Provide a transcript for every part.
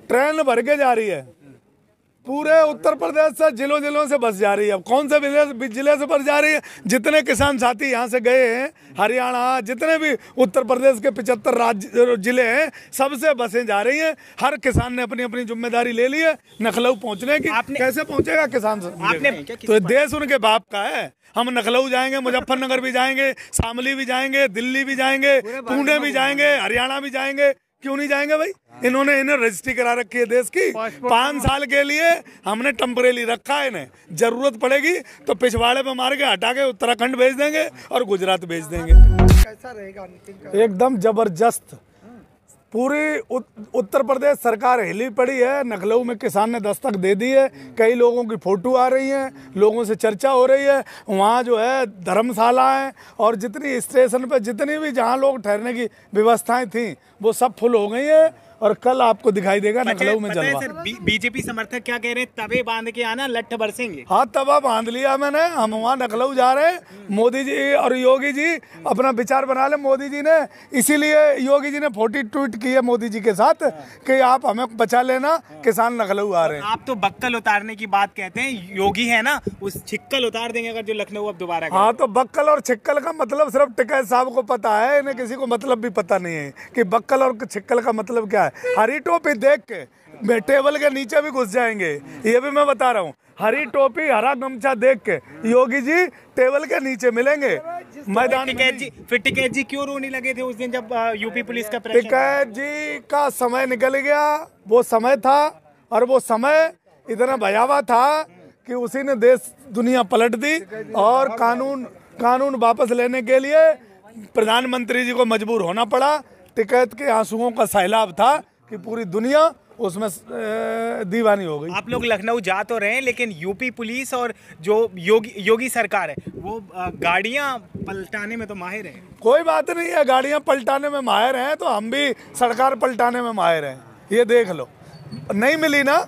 Train भर के जा रही है, पूरे उत्तर प्रदेश से जिलों जिलों से बस जा रही है। अब कौन से जिले से बस जा रही है? जितने किसान साथी यहाँ से गए हैं, हरियाणा, जितने भी उत्तर प्रदेश के 75 राज्य जिले हैं, सबसे बसें जा रही हैं। हर किसान ने अपनी अपनी जिम्मेदारी ले ली है लखनऊ पहुँचने की। कैसे पहुँचेगा किसान से? तो देश उनके बाप का है। हम लखनऊ जाएंगे, मुजफ्फरनगर भी जाएंगे, शामली भी जाएंगे, दिल्ली भी जाएंगे, पुणे भी जाएंगे, हरियाणा भी जाएंगे। क्यों नहीं जाएंगे भाई? इन्हें रजिस्ट्री करा रखी है देश की। 5 साल के लिए हमने टेम्परेरी रखा है। इन्हें जरूरत पड़ेगी तो पिछवाड़े पे मार के हटा के उत्तराखंड भेज देंगे और गुजरात भेज देंगे। कैसा रहेगा? एकदम जबरदस्त। पूरी उत्तर प्रदेश सरकार हिली पड़ी है। लखनऊ में किसान ने दस्तक दे दी है। कई लोगों की फोटो आ रही हैं, लोगों से चर्चा हो रही है। वहाँ जो है धर्मशाला है और जितनी स्टेशन पे जितनी भी जहाँ लोग ठहरने की व्यवस्थाएं थी वो सब फुल हो गई है। और कल आपको दिखाई देगा लखनऊ में जलवा। बीजेपी समर्थक क्या कह रहे हैं? तवे बांध के आना, लट्ठ बरसेंगे। हाँ, तवा बांध लिया मैंने। हम वहाँ लखनऊ जा रहे हैं। मोदी जी और योगी जी अपना विचार बना ले। मोदी जी ने इसीलिए योगी जी ने 40 ट्वीट की है मोदी जी के साथ कि आप हमें बचा लेना, किसान लखनऊ आ रहे हैं। आप तो बक्कल उतारने की बात कहते हैं, योगी है ना, उस छिक्कल उतार देंगे अगर जो लखनऊ अब दोबारा। हाँ, तो बक्कल और छिक्कल का मतलब सिर्फ टिकैत साहब को पता है। इन्हें किसी को मतलब भी पता नहीं है कि बक्कल और छिक्कल का मतलब क्या है। हरी टोपी देख के टेबल के नीचे भी घुस जाएंगे, ये भी मैं बता रहा हूँ। हरी टोपी, हरा गमछा देख के योगी जी टेबल के नीचे मिलेंगे मैदान में। फिर टिकैत जी क्यों रोने लगे थे उस दिन जब यूपी पुलिस का? टिकैत जी का समय निकल गया। वो समय था और वो समय इतना भयावह था कि उसी ने देश दुनिया पलट दी और कानून वापस लेने के लिए प्रधानमंत्री जी को मजबूर होना पड़ा। टिकैत के आंसुओं का सैलाब था कि पूरी दुनिया उसमें दीवानी हो गई। आप लोग लखनऊ जा तो रहे हैं, लेकिन यूपी पुलिस और जो योगी सरकार है वो गाड़ियां पलटाने में तो माहिर है। कोई बात नहीं है, गाड़ियां पलटाने में माहिर हैं तो हम भी सरकार पलटाने में माहिर हैं। ये देख लो, नहीं मिली ना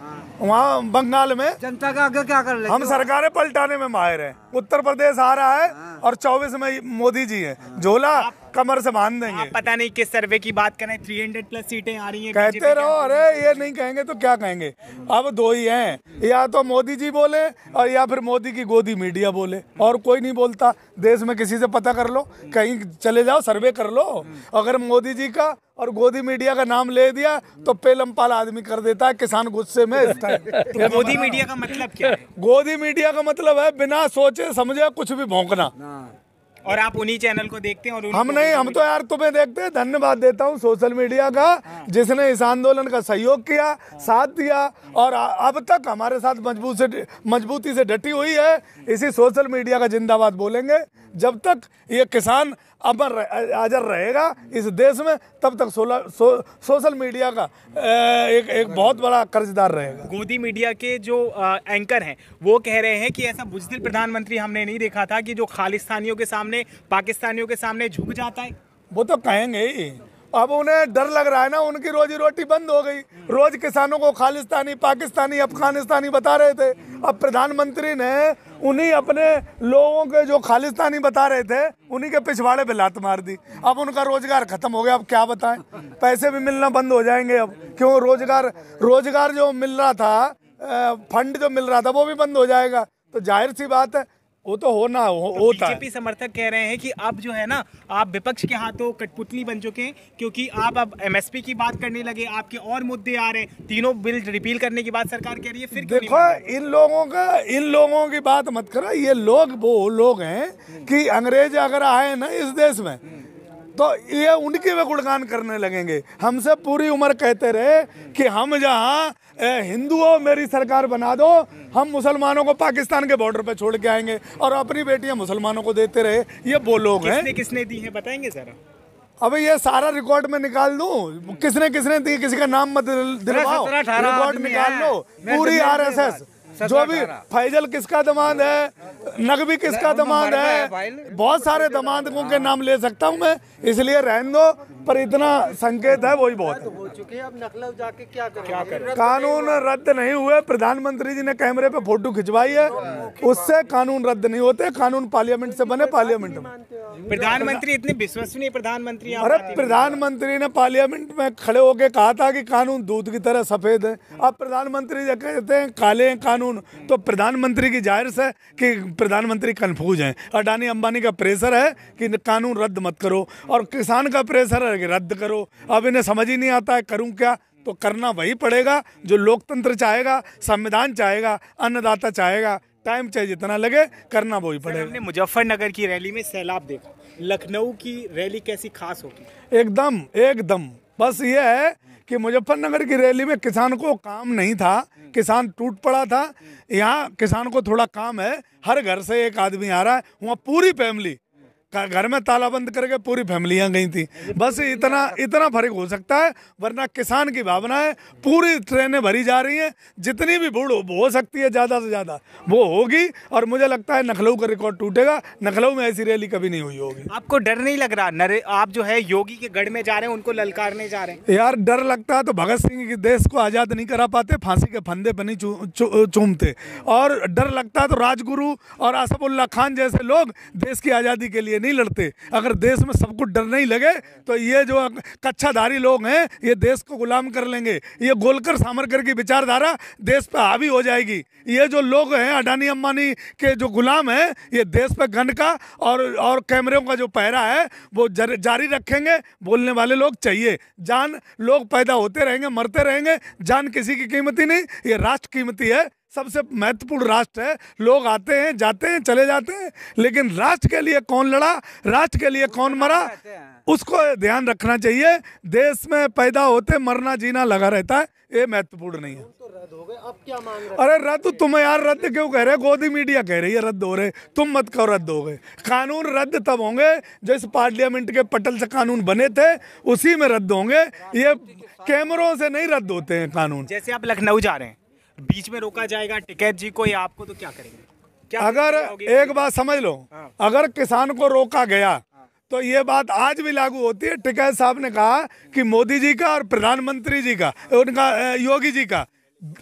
वहाँ बंगाल में, जनता का आगे क्या कर ले? हम सरकारें पलटाने में माहिर हैं। उत्तर प्रदेश आ रहा है और 24 में मोदी जी हैं। झोला कमर से बांध देंगे। आप पता नहीं किस सर्वे की बात करें, 300+ सीटें आ रही हैं। कहते रहो, अरे ये नहीं कहेंगे तो क्या कहेंगे? अब दो ही हैं, या तो मोदी जी बोले और या फिर मोदी की गोदी मीडिया बोले, और कोई नहीं बोलता। देश में किसी से पता कर लो, कहीं चले जाओ सर्वे कर लो। अगर मोदी जी का और गोदी मीडिया का नाम ले दिया तो पेलम पाल आदमी कर देता है किसान गुस्से में इस टाइम। तो गोदी मीडिया का मतलब क्या है? गोदी मीडिया का मतलब है बिना सोचे समझे कुछ भी भौंकना। और आप उन्हीं चैनल को देखते हैं? और हम नहीं, हम तो यार तुम्हें देखते हैं। धन्यवाद देता हूँ सोशल मीडिया का, जिसने इस आंदोलन का सहयोग किया, साथ दिया और अब तक हमारे साथ मजबूती से डटी हुई है। इसी सोशल मीडिया का जिंदाबाद बोलेंगे। जब तक ये किसान अमर अजर रहेगा इस देश में, तब तक सोशल मीडिया का एक बहुत बड़ा कर्जदार रहेगा। गोदी मीडिया के जो एंकर हैं वो कह रहे हैं कि ऐसा बुज़दिल प्रधानमंत्री हमने नहीं देखा था कि जो खालिस्तानियों के सामने, पाकिस्तानियों के सामने झुक जाता है। वो तो कहेंगे ही। अब उन्हें डर लग रहा है ना, उनकी रोजी रोटी बंद हो गई। रोज किसानों को खालिस्तानी, पाकिस्तानी, अफगानिस्तानी बता रहे थे। अब प्रधानमंत्री ने उन्हीं अपने लोगों के जो खालिस्तानी बता रहे थे उन्हीं के पिछवाड़े पे लात मार दी। अब उनका रोजगार खत्म हो गया। अब क्या बताएं, पैसे भी मिलना बंद हो जाएंगे। अब क्यों? रोजगार जो मिल रहा था, फंड जो मिल रहा था वो भी बंद हो जाएगा। तो जाहिर सी बात है वो तो होता है। बीजेपी समर्थक कह रहे हैं कि अब जो है ना, आप विपक्ष के हाथों कठपुतली बन चुके हैं, क्योंकि आप अब एमएसपी की बात करने लगे, आपके और मुद्दे आ रहे हैं। तीनों बिल रिपील करने की बात सरकार कह रही है। फिर देखो, इन लोगों की बात मत करो। ये लोग वो लोग हैं कि अंग्रेज अगर आए ना इस देश में तो ये उनकी वे गुणगान करने लगेंगे। हमसे पूरी उम्र कहते रहे कि हम जहाँ हिंदुओं मेरी सरकार बना दो, हम मुसलमानों को पाकिस्तान के बॉर्डर पे छोड़ के आएंगे, और अपनी बेटियां मुसलमानों को देते रहे। ये वो लोग हैं। किसने दी है बताएंगे जरा? अब ये सारा रिकॉर्ड में निकाल दूं, किसने दी, किसी का नाम मत दिलवाओ, रिकॉर्ड निकाल लो। पूरी RSS, जो भी फैजल किसका दमाद है, नकवी किसका दमाद है, बहुत सारे दमादों के नाम ले सकता हूं मैं, इसलिए रहने दो। पर इतना संकेत है वही बहुत है। हो चुके हैं, अब लखनऊ जाके क्या करेंगे? कानून रद्द नहीं हुए, प्रधानमंत्री जी ने कैमरे पे फोटो खिंचवाई है, उससे कानून रद्द नहीं होते। कानून पार्लियामेंट से बने, पार्लियामेंट में। प्रधानमंत्री इतने विश्वसनीय प्रधानमंत्री आप अरे बात ही नहीं। प्रधानमंत्री ने पार्लियामेंट में खड़े होके कहा था कि कानून दूध की तरह सफेद है। अब प्रधानमंत्री जब कहते हैं काले हैं कानून, तो प्रधानमंत्री की जाहिर से कि प्रधानमंत्री कंफ्यूज हैं। अडानी अंबानी का प्रेशर है कि कानून रद्द मत करो, और किसान का प्रेशर है कि रद्द करो। अब इन्हें समझ ही नहीं आता है करूं क्या, तो करना वही पड़ेगा जो लोकतंत्र चाहेगा, संविधान चाहेगा, अन्नदाता चाहेगा। टाइम चाहे जितना लगे, करना वही पड़ेगा। हमने मुजफ्फरनगर की रैली में सैलाब देखा, लखनऊ की रैली कैसी खास होगी? एकदम एकदम, बस ये है कि मुजफ्फरनगर की रैली में किसान को काम नहीं था, किसान टूट पड़ा था। यहाँ किसान को थोड़ा काम है, हर घर से एक आदमी आ रहा है, वहाँ पूरी फैमिली घर में ताला बंद करके पूरी फैमिलियां गई थी। बस इतना फर्क हो सकता है, वरना किसान की भावना है। पूरी ट्रेनें भरी जा रही हैं, जितनी भी भीड़ हो सकती है ज़्यादा से ज़्यादा वो होगी, और मुझे लगता है लखनऊ का रिकॉर्ड टूटेगा। लखनऊ में ऐसी रैली कभी नहीं हुई होगी। आपको डर नहीं लग रहा? आप जो है योगी के गढ़ में जा रहे हैं, उनको ललकारने जा रहे हैं। यार डर लगता है तो भगत सिंह के देश को आज़ाद नहीं करा पाते, फांसी के फंदे पर नहीं चूमते। और डर लगता है तो राजगुरु और आसफुल्ला खान जैसे लोग देश की आज़ादी के लिए नहीं लड़ते। अगर देश में सबको डर नहीं लगे तो ये जो कच्छाधारी लोग हैं ये देश को गुलाम कर लेंगे। ये गोलकर सावरकर की विचारधारा देश पे हावी हो जाएगी। ये जो लोग हैं अडानी अंबानी के जो गुलाम हैं, ये देश पे गन का और कैमरों का जो पहरा है वो जारी रखेंगे। बोलने वाले लोग चाहिए। जान लोग पैदा होते रहेंगे, मरते रहेंगे, जान किसी की कीमती नहीं। ये राष्ट्र कीमती है, सबसे महत्वपूर्ण राष्ट्र है। लोग आते हैं, जाते हैं, चले जाते हैं, लेकिन राष्ट्र के लिए कौन लड़ा, राष्ट्र के लिए कौन मरा, उसको ध्यान रखना चाहिए। देश में पैदा होते मरना जीना लगा रहता है, ये महत्वपूर्ण नहीं है। रद्द हो गए, अब क्या मांग रहे? अरे रद्द तुम यार रद्द क्यों कह रहे? गोदी मीडिया कह रही है रद्द हो रहे, तुम मत कहो रद्द हो गए। कानून रद्द तब होंगे जैसे पार्लियामेंट के पटल से कानून बने थे, उसी में रद्द होंगे। ये कैमरों से नहीं रद्द होते हैं कानून। जैसे आप लखनऊ जा रहे हैं, बीच में रोका जाएगा टिकैत जी को या आपको, तो क्या करेंगे? क्या अगर एक बात समझ लो, अगर किसान को रोका गया तो ये बात आज भी लागू होती है। टिकैत साहब ने कहा कि मोदी जी का और प्रधानमंत्री जी का, उनका योगी जी का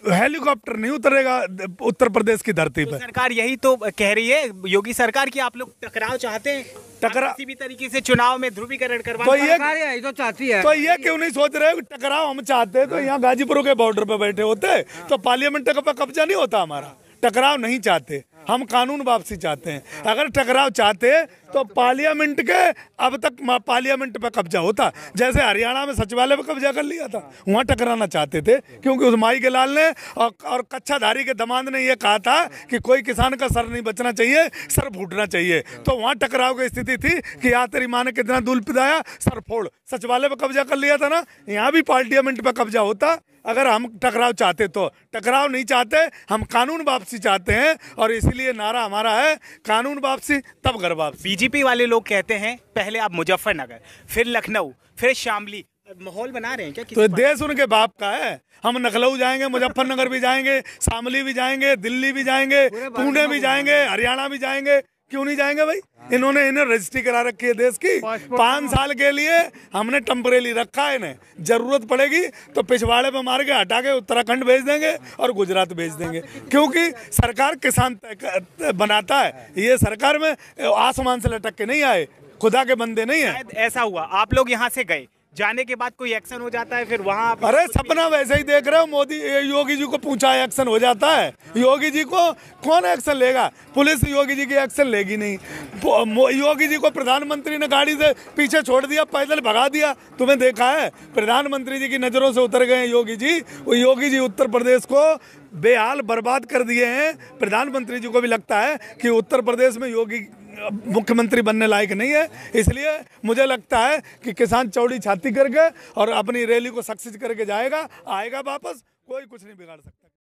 हेलीकॉप्टर नहीं उतरेगा उत्तर प्रदेश की धरती तो पर। सरकार यही तो कह रही है, योगी सरकार, की आप लोग टकराव चाहते हैं, टकराव किसी भी तरीके से चुनाव में ध्रुवीकरण करवा। तो ये सरकार यही तो चाहती है। तो ये क्यों नहीं सोच रहे टकराव हम चाहते तो यहाँ गाजीपुर के बॉर्डर पे बैठे होते, तो पार्लियामेंट का कब्जा नहीं होता हमारा। टकराव नहीं चाहते हम, कानून वापसी चाहते हैं। अगर टकराव चाहते तो पार्लियामेंट के अब तक पार्लियामेंट पे कब्जा होता, जैसे हरियाणा में सचिवालय पे कब्जा कर लिया था। वहाँ टकराना चाहते थे क्योंकि उस माई के लाल ने और कच्छाधारी के दमाद ने ये कहा था कि कोई किसान का सर नहीं बचना चाहिए, सर फूटना चाहिए। तो वहाँ टकराव की स्थिति थी कि या तेरी माँ ने कितना दूध पिलाया, सर फोड़। सचिवालय पे कब्जा कर लिया था ना, यहाँ भी पार्लियामेंट पे कब्जा होता अगर हम टकराव चाहते। तो टकराव नहीं चाहते हम, कानून वापसी चाहते हैं, और इसीलिए नारा हमारा है कानून वापसी तब घर वापसी। बीजेपी वाले लोग कहते हैं पहले आप मुजफ्फरनगर, फिर लखनऊ, फिर शामली, माहौल बना रहे हैं क्या? तो देश उनके बाप का है। हम लखनऊ जाएंगे, मुजफ्फरनगर भी जाएंगे, शामली भी जाएंगे, दिल्ली भी जाएंगे, पुणे भी जाएंगे, हरियाणा भी जाएंगे। क्यों नहीं जाएंगे भाई? इन्हें रजिस्ट्री करा रखी है देश की। 5 साल के लिए हमने टेम्परेरी रखा है। इन्हें जरूरत पड़ेगी तो पिछवाड़े पे मार के हटा के उत्तराखंड भेज देंगे और गुजरात भेज देंगे, क्योंकि सरकार किसान बनाता है। ये सरकार में आसमान से लटक के नहीं आए, खुदा के बंदे नहीं है। ऐसा हुआ आप लोग यहाँ से गए, जाने के बाद कोई एक्शन हो जाता है, फिर वहाँ अरे सपना वैसे ही देख रहे हो। मोदी योगी जी को पूछा एक्शन हो जाता है? योगी जी को कौन एक्शन लेगा? पुलिस योगी जी की एक्शन लेगी नहीं। योगी जी को प्रधानमंत्री ने गाड़ी से पीछे छोड़ दिया, पैदल भगा दिया। तुम्हें देखा है? प्रधानमंत्री जी की नज़रों से उतर गए योगी जी। वो योगी जी उत्तर प्रदेश को बेहाल बर्बाद कर दिए हैं। प्रधानमंत्री जी को भी लगता है कि उत्तर प्रदेश में योगी मुख्यमंत्री बनने लायक नहीं है। इसलिए मुझे लगता है कि किसान चौड़ी छाती करके और अपनी रैली को सक्सेस करके जाएगा, आएगा वापस। कोई कुछ नहीं बिगाड़ सकता।